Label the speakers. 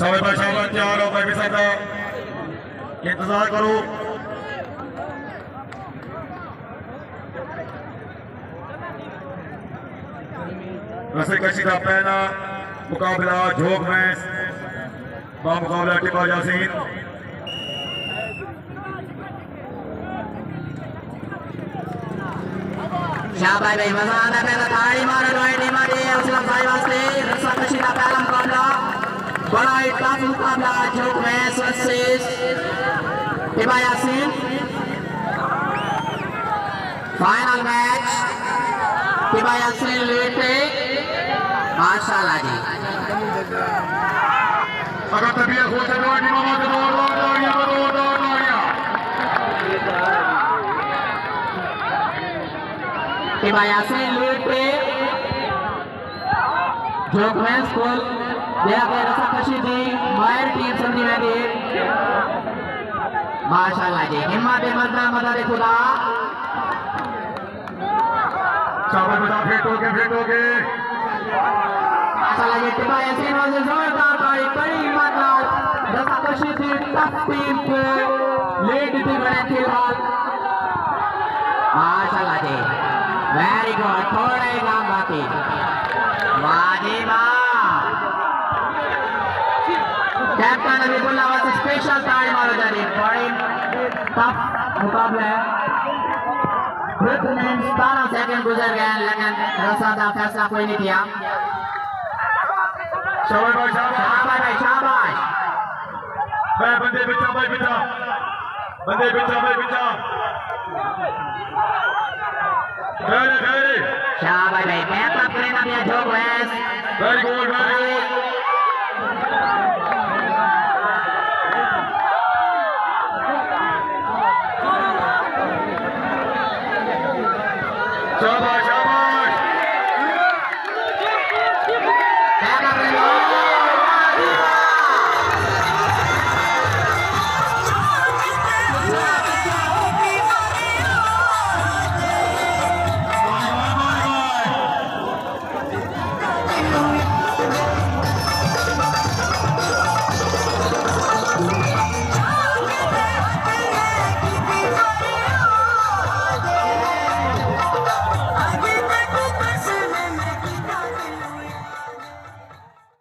Speaker 1: शाबाश तैयार हो भाई साहब इंतजार करो रस्से कशी का पहला मुकाबला झोंक में मुकाबला टिपा यासीन
Speaker 2: शाबाश भाई मजा आना पहला थाली मारो लोई मारे असलम भाई वास्ते रस्सा कशी का पहला मुकाबला बड़ा ही टफ मुकाबला झोंक में वर्सेस टिपा यासीन फाइनल मैच टिपा यासीन लीड पे माशाल्लाह जी
Speaker 1: अगर तबीयत हो तो दौड़
Speaker 2: टिपा यासीन लीड पे झोंक में स्कूल दिया गया रस्सा कशी जी मायर टीम समझी में दी माशाल्लाह जी हिम्मत मदद खुदा
Speaker 1: शाबाश बेटा फिट हो गए
Speaker 2: माशाल्लाह ये टिपा यासीन वाले जोरदार ताली बड़ी हिम्मत नाल रस्सा कशी थी टफ टीम को लीड थी बड़े फिलहाल माशाल्लाह जी वेरी गुड थोड़ा ही काम बाकी वाह जी वाह कैप्टन अबीबुल्लाह वास्ते स्पेशल ताली मारो जा रही बड़ी टफ मुकाबला है 17 सेकंड गुजर गए लेकिन रस्सा का फैसला कोई नहीं किया
Speaker 1: शाबाश
Speaker 2: शाबाश शाबाश
Speaker 1: बंदे बिचा
Speaker 2: शाबाश भाई बैकअप लेना भी झोंक वैस
Speaker 1: वेरी गुड शाबाश